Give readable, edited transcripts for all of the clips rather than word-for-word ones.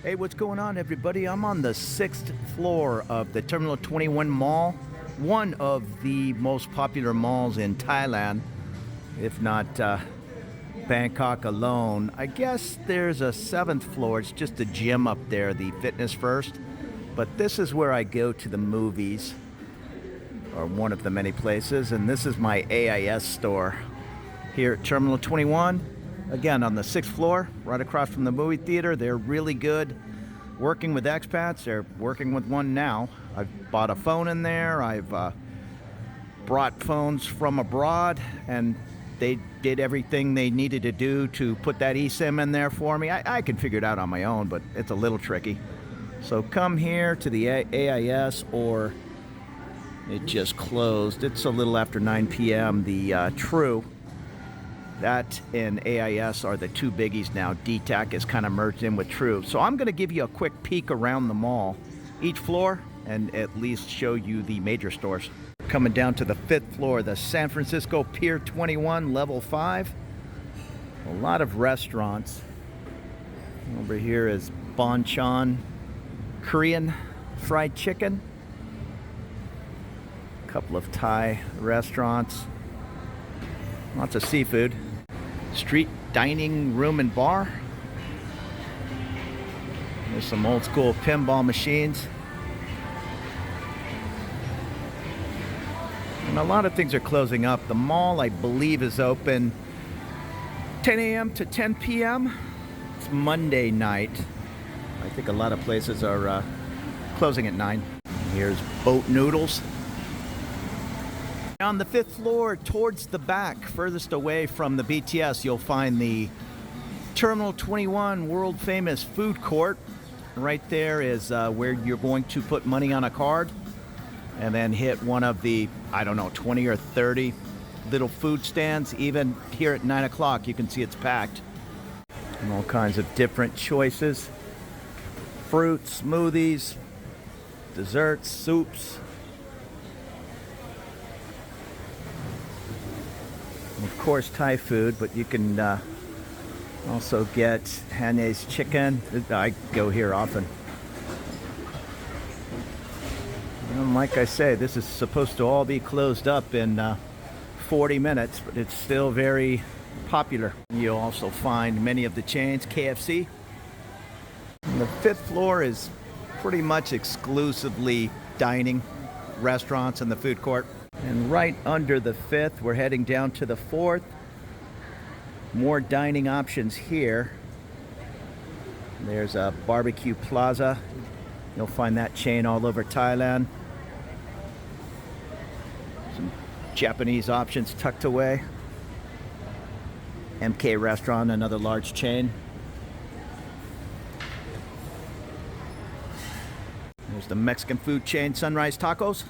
Hey, what's going on, everybody? I'm on the 6th floor of the Terminal 21 Mall, one of the most popular malls in Thailand, if not Bangkok alone. I guess there's a 7th floor. It's just a gym up there, the Fitness First. But this is where I go to the movies, or one of the many places, and this is my AIS store here at Terminal 21. Again, on the 6th floor, right across from the movie theater. They're really good working with expats. They're working with one now. I've bought a phone in there. I've brought phones from abroad, and they did everything they needed to do to put that eSIM in there for me. I can figure it out on my own, but it's a little tricky. So come here to the AIS, or it just closed. It's a little after 9 p.m. The True. That and AIS are the two biggies now. DTAC is kind of merged in with True. So I'm going to give you a quick peek around the mall, each floor, and at least show you the major stores. Coming down to the 5th floor, the San Francisco Pier 21, level 5. A lot of restaurants. Over here is Bonchon Korean fried chicken. A couple of Thai restaurants. Lots of seafood. Street dining room and bar. There's some old school pinball machines. And a lot of things are closing up. The mall, I believe, is open 10 a.m. to 10 p.m. It's Monday night. I think a lot of places are closing at 9. Here's boat noodles. On the 5th floor, towards the back, furthest away from the BTS, you'll find the Terminal 21 world famous food court. Right there is where you're going to put money on a card and then hit one of the, 20 or 30 little food stands. Even here at 9 o'clock, you can see it's packed. And all kinds of different choices. Fruits, smoothies, desserts, soups. Of course, Thai food, but you can also get Hane's chicken. I go here often. And like I say, this is supposed to all be closed up in 40 minutes, but it's still very popular. You'll also find many of the chains, KFC. And the 5th floor is pretty much exclusively dining, restaurants, and the food court. And right under the 5th, we're heading down to the 4th. More dining options here. There's a barbecue plaza. You'll find that chain all over Thailand. Some Japanese options tucked away. MK Restaurant, another large chain. There's the Mexican food chain, Sunrise Tacos.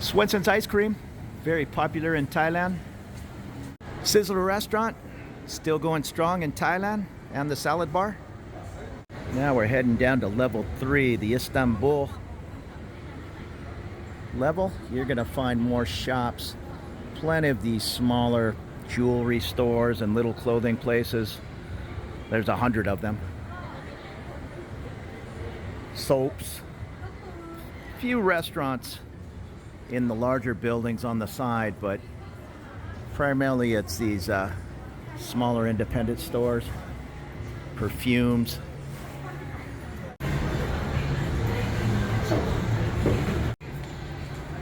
Swenson's Ice Cream, very popular in Thailand. Sizzler Restaurant, still going strong in Thailand, and the Salad Bar. Now we're heading down to level 3, the Istanbul level. You're gonna find more shops, plenty of these smaller jewelry stores and little clothing places. There's 100 of them. Soaps, few restaurants in the larger buildings on the side, but primarily it's these smaller independent stores. Perfumes.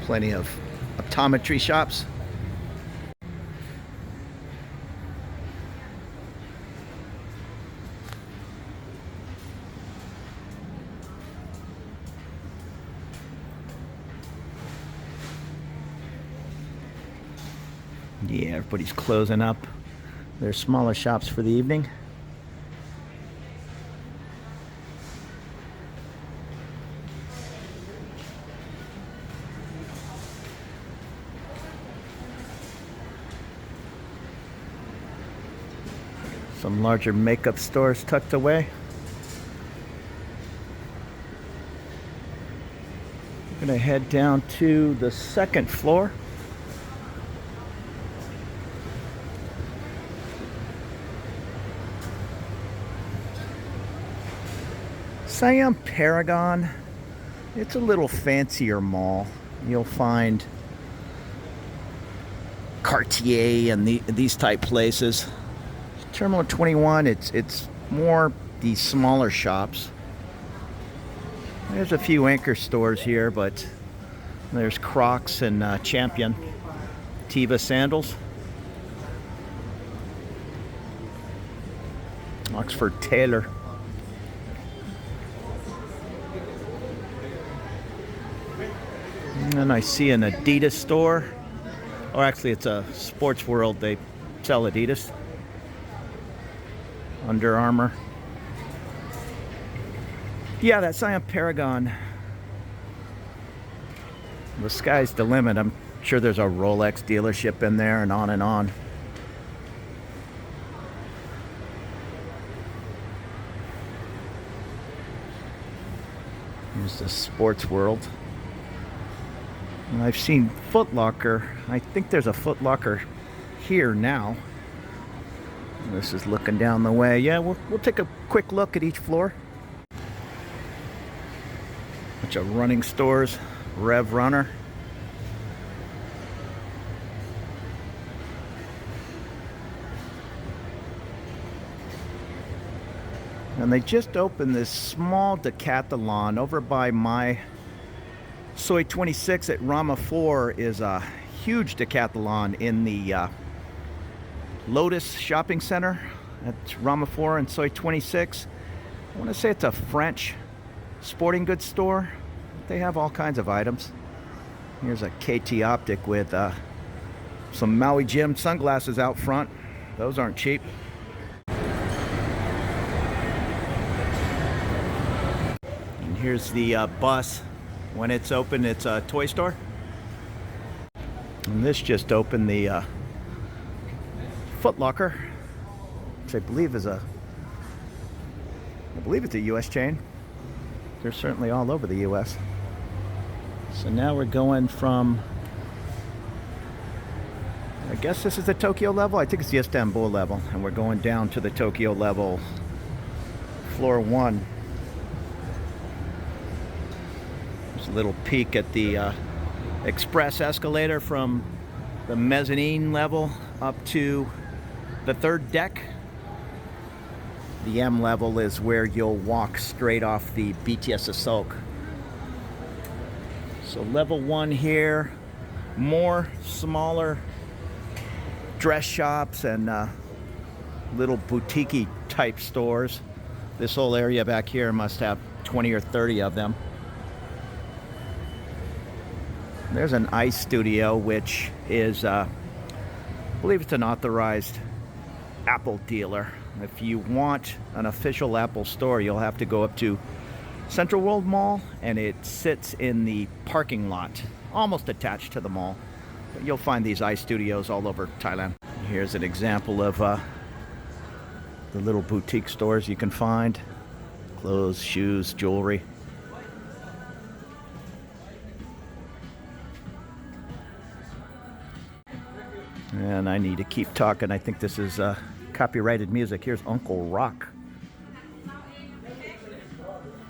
Plenty of optometry shops. Yeah, everybody's closing up their smaller shops for the evening. Some larger makeup stores tucked away. We're going to head down to the 2nd floor. Siam Paragon, it's a little fancier mall. You'll find Cartier and these type places. Terminal 21, it's more these smaller shops. There's a few anchor stores here, but there's Crocs and Champion Teva sandals. Oxford Taylor. And I see an Adidas store. Or actually it's a Sports World. They sell Adidas. Under Armour. Yeah, that Siam Paragon. The sky's the limit. I'm sure there's a Rolex dealership in there and on and on. Here's the Sports World. And I've seen Foot Locker. I think there's a Foot Locker here now. This is looking down the way. Yeah, we'll take a quick look at each floor. Bunch of running stores. Rev Runner. And they just opened this small decathlon over by my Soi 26 at Rama 4 is a huge decathlon in the Lotus Shopping Center at Rama 4 and Soi 26. I want to say it's a French sporting goods store. They have all kinds of items. Here's a KT Optic with some Maui Jim sunglasses out front. Those aren't cheap. And here's the bus. When it's open, it's a toy store. And this just opened the Foot Locker, which I believe it's a U.S. chain. They're certainly all over the U.S. So now we're going from, I guess this is the Tokyo level. I think it's the Istanbul level, and we're going down to the Tokyo level, floor 1. There's a little peek at the express escalator from the mezzanine level up to the 3rd deck. The M level is where you'll walk straight off the BTS Asok. So level 1 here, more smaller dress shops and little boutique-y type stores. This whole area back here must have 20 or 30 of them. There's an ice studio, which is, I believe it's an authorized Apple dealer. If you want an official Apple store, you'll have to go up to Central World Mall, and it sits in the parking lot, almost attached to the mall. But you'll find these ice studios all over Thailand. Here's an example of the little boutique stores you can find. Clothes, shoes, jewelry. And I need to keep talking. I think this is copyrighted music. Here's Uncle Rock.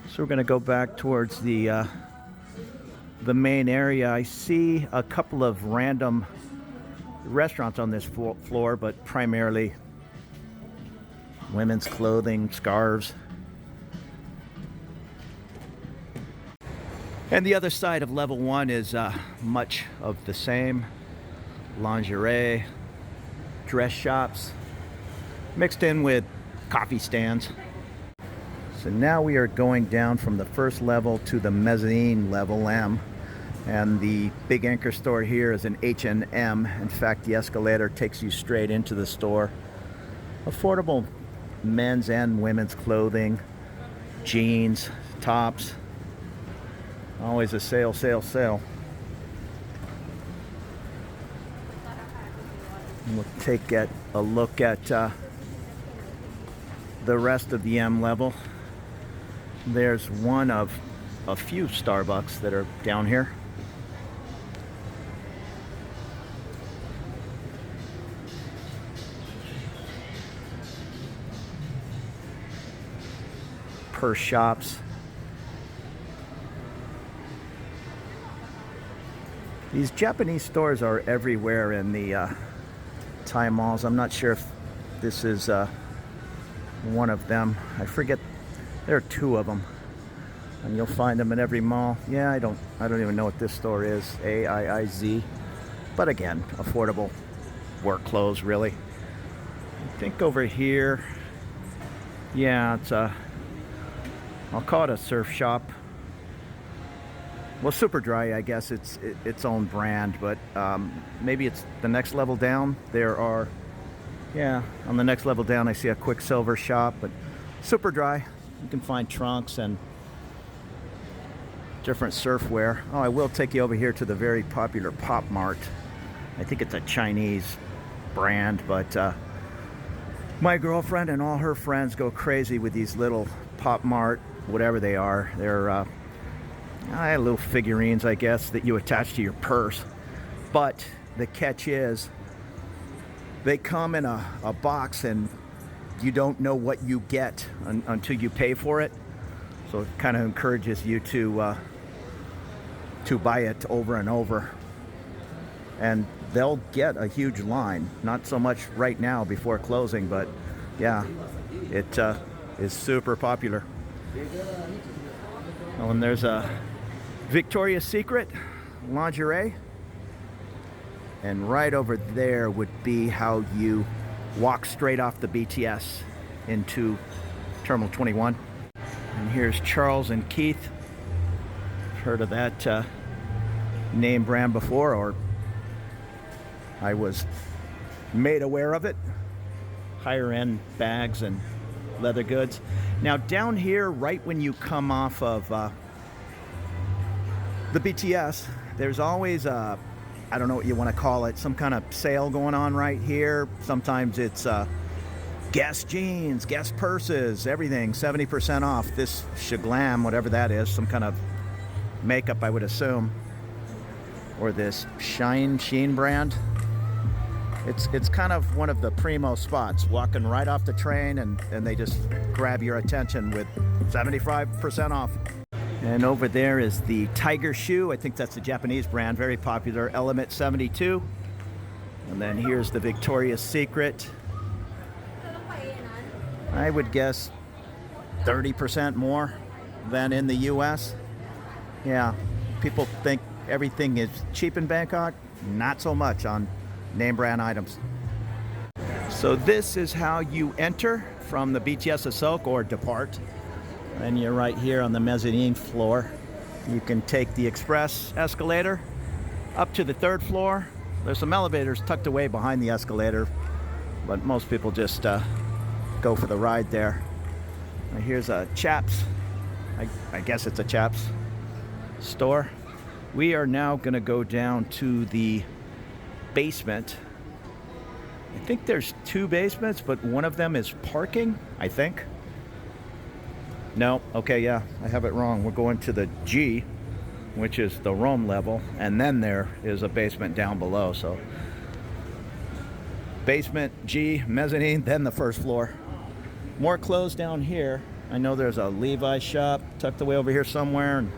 So we're going to go back towards the main area. I see a couple of random restaurants on this floor, but primarily women's clothing, scarves. And the other side of level 1 is much of the same. Lingerie, dress shops, mixed in with coffee stands. So now we are going down from the 1st level to the mezzanine level M, and the big anchor store here is an H&M. In fact, the escalator takes you straight into the store. Affordable men's and women's clothing, jeans, tops. Always a sale, sale, sale. We'll take a look at the rest of the M level. There's one of a few Starbucks that are down here. Purse shops, These Japanese stores are everywhere in the Thai malls. I'm not sure if this is one of them. I forget. There are two of them, and you'll find them in every mall. Yeah, I don't even know what this store is. AIIZ, but again, affordable work clothes, really. I think over here, yeah, it's a, I'll call it a surf shop. Well, Superdry, I guess it's its own brand, but maybe it's the next level down. There are, yeah, on the next level down I see a Quicksilver shop, but Superdry, you can find trunks and different surf wear. Oh, I will take you over here to the very popular Pop Mart. I think it's a Chinese brand, but my girlfriend and all her friends go crazy with these little Pop Mart, whatever they are. They're little figurines, I guess, that you attach to your purse. But the catch is, they come in a box and you don't know what you get until you pay for it. So it kind of encourages you to buy it over and over. And they'll get a huge line. Not so much right now before closing, but yeah, it is super popular. Oh, and there's a Victoria's Secret lingerie. And right over there would be how you walk straight off the BTS into Terminal 21. And here's Charles and Keith. Heard of that name brand before, or I was made aware of it. Higher end bags and leather goods. Now down here, right when you come off of the BTS, there's always a, I don't know what you want to call it, some kind of sale going on right here. Sometimes it's Guess jeans, Guess purses, everything 70% off. This Shaglam, whatever that is, some kind of makeup, I would assume, or this Sheen brand. It's kind of one of the primo spots. Walking right off the train, and they just grab your attention with 75% off. And over there is the Tiger shoe. I think that's a Japanese brand, very popular, Element 72. And then here's the Victoria's Secret. I would guess 30% more than in the US. Yeah, people think everything is cheap in Bangkok. Not so much on name brand items. So this is how you enter from the BTS Asok or depart. And you're right here on the mezzanine floor. You can take the express escalator up to the third floor. There's some elevators tucked away behind the escalator, but most people just go for the ride there. Now here's a Chaps. I guess it's a Chaps store. We are now going to go down to the basement. I think there's two basements, but one of them is parking, I think. No, okay, yeah, I have it wrong. We're going to the G, which is the room level, and then there is a basement down below. So basement, G, mezzanine, then the first floor. More clothes down here. I know there's a Levi's shop tucked away over here somewhere. And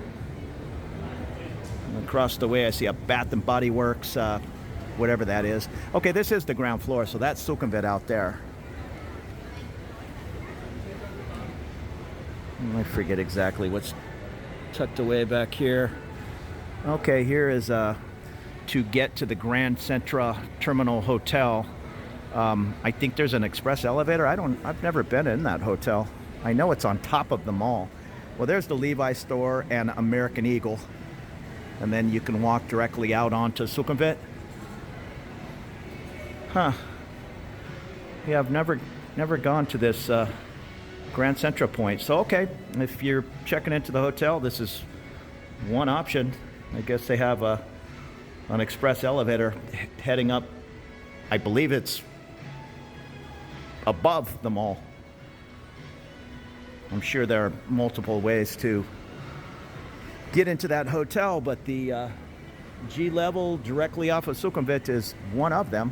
across the way I see a Bath and Body Works, whatever that is. Okay, this is the ground floor, so that's Sukhumvit out there. I forget exactly what's tucked away back here. Okay, here is to get to the Grand Centra Terminal Hotel. I think there's an express elevator. I've never been in that hotel. I know it's on top of the mall. Well, there's the Levi's store and American Eagle. And then you can walk directly out onto Sukhumvit. Huh. Yeah, I've never gone to this Grand Centra point. So, okay, if you're checking into the hotel, this is one option. I guess they have an express elevator heading up. I believe it's above the mall. I'm sure there are multiple ways to get into that hotel, but the G level directly off of Sukhumvit is one of them.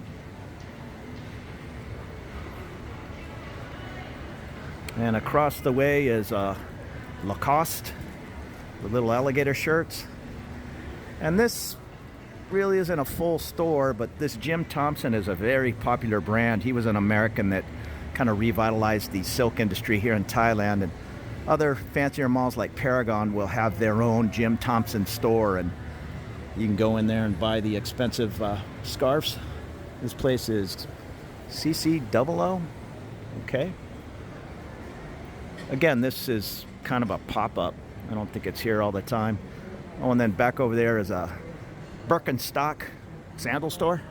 And across the way is Lacoste, the little alligator shirts. And this really isn't a full store, but this Jim Thompson is a very popular brand. He was an American that kind of revitalized the silk industry here in Thailand, and other fancier malls like Paragon will have their own Jim Thompson store, and you can go in there and buy the expensive scarves. This place is CC00. Okay. Again, this is kind of a pop-up. I don't think it's here all the time. Oh, and then back over there is a Birkenstock sandal store.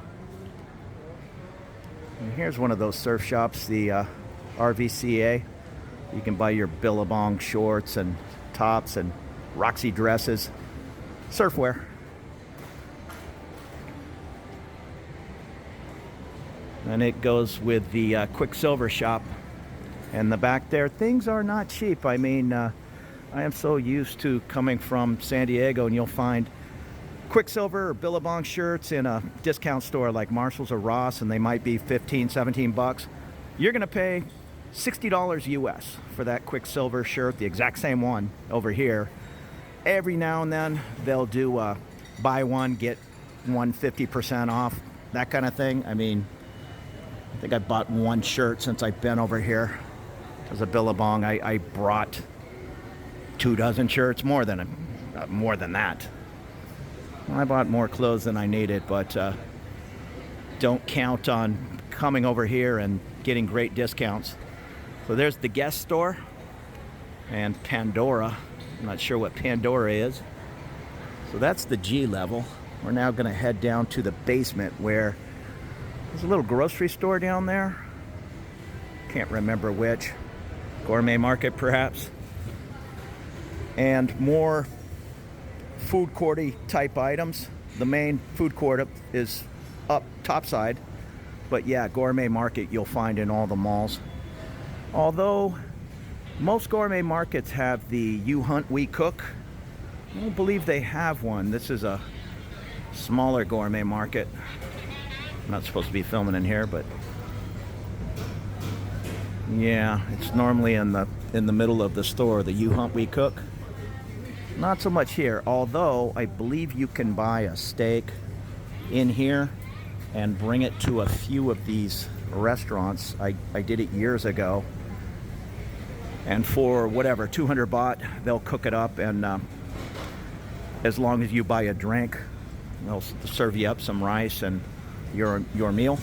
And here's one of those surf shops, the RVCA. You can buy your Billabong shorts and tops and Roxy dresses, surfwear. And it goes with the Quicksilver shop. And the back there, things are not cheap. I mean, I am so used to coming from San Diego, and you'll find Quicksilver or Billabong shirts in a discount store like Marshall's or Ross, and they might be 15, 17 bucks. You're gonna pay $60 US for that Quicksilver shirt, the exact same one over here. Every now and then they'll do buy one, get one 50% off, that kind of thing. I mean, I think I bought one shirt since I've been over here. As a Billabong, I brought 24 shirts, more than that. I bought more clothes than I needed, but don't count on coming over here and getting great discounts. So there's the Guest store and Pandora. I'm not sure what Pandora is. So that's the G level. We're now going to head down to the basement where there's a little grocery store down there. Can't remember which. Gourmet market, perhaps. And more food courty type items. The main food court is up top side. But yeah, gourmet market you'll find in all the malls. Although most gourmet markets have the You Hunt, We Cook. I don't believe they have one. This is a smaller gourmet market. I'm not supposed to be filming in here, but yeah, it's normally in the middle of the store, the You Hunt, We Cook. Not so much here, although I believe you can buy a steak in here and bring it to a few of these restaurants. I did it years ago, and for whatever, 200 baht, they'll cook it up, and as long as you buy a drink, they'll serve you up some rice and your meal.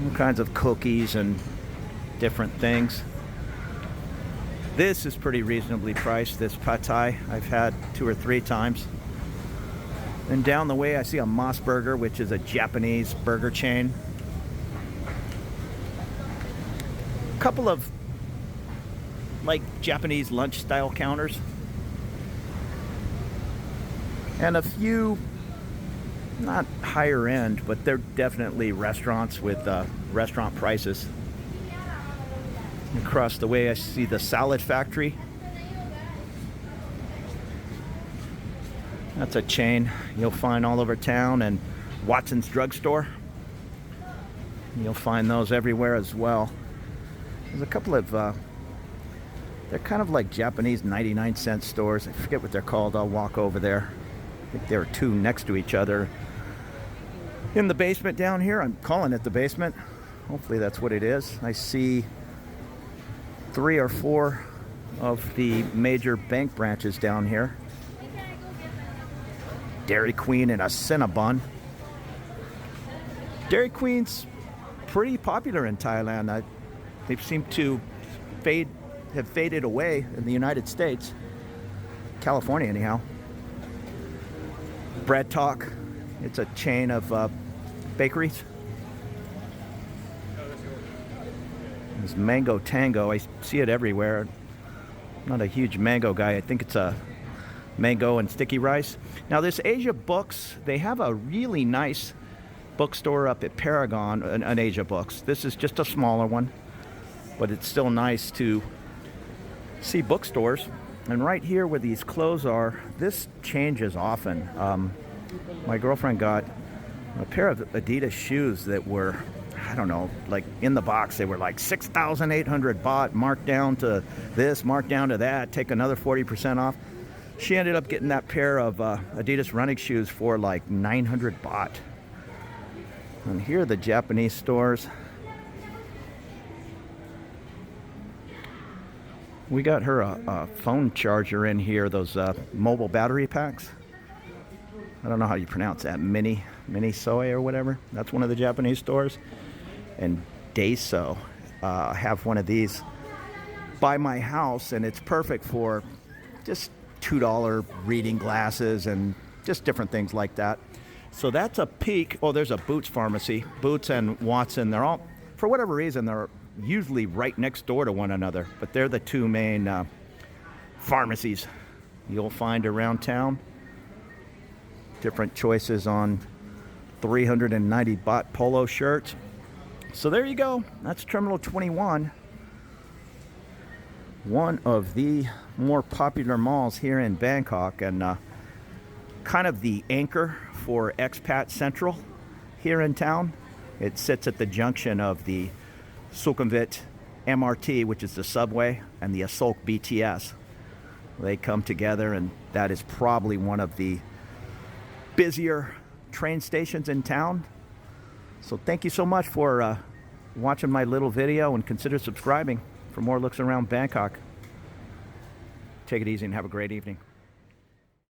All kinds of cookies and different things. This is pretty reasonably priced, this pad thai. I've had 2 or 3 times. And down the way I see a Moss Burger, which is a Japanese burger chain. A couple of like Japanese lunch style counters. And a few, not higher end, but they're definitely restaurants with restaurant prices. Across the way I see the Salad Factory. That's a chain you'll find all over town, and Watson's Drugstore. You'll find those everywhere as well. There's a couple of, they're kind of like Japanese 99-cent stores. I forget what they're called. I'll walk over there. I think there are 2 next to each other. In the basement down here, I'm calling it the basement. Hopefully that's what it is. I see 3 or 4 of the major bank branches down here. Dairy Queen and a Cinnabon. Dairy Queen's pretty popular in Thailand. They seem to have faded away in the United States. California, anyhow. Bread Talk. It's a chain of bakeries. There's Mango Tango. I see it everywhere. I'm not a huge mango guy. I think it's a mango and sticky rice. Now this Asia Books, they have a really nice bookstore up at Paragon, an Asia Books. This is just a smaller one, but it's still nice to see bookstores. And right here where these clothes are, this changes often. My girlfriend got a pair of Adidas shoes that were, I don't know, like in the box, they were like 6,800 baht, marked down to this, marked down to that, take another 40% off. She ended up getting that pair of Adidas running shoes for like 900 baht. And here are the Japanese stores. We got her a phone charger in here, those mobile battery packs. I don't know how you pronounce that, mini soy or whatever. That's one of the Japanese stores. And Daiso, have one of these by my house, and it's perfect for just $2 reading glasses and just different things like that. So that's a peek. Oh, there's a Boots pharmacy. Boots and Watson, they're all, for whatever reason, they're usually right next door to one another, but they're the two main pharmacies you'll find around town. Different choices on 390 baht polo shirts. So there you go. That's Terminal 21. One of the more popular malls here in Bangkok, and kind of the anchor for Expat Central here in town. It sits at the junction of the Sukhumvit MRT, which is the subway, and the Asok BTS. They come together, and that is probably one of the busier train stations in town. So thank you so much for watching my little video, and consider subscribing for more looks around Bangkok. Take it easy and have a great evening.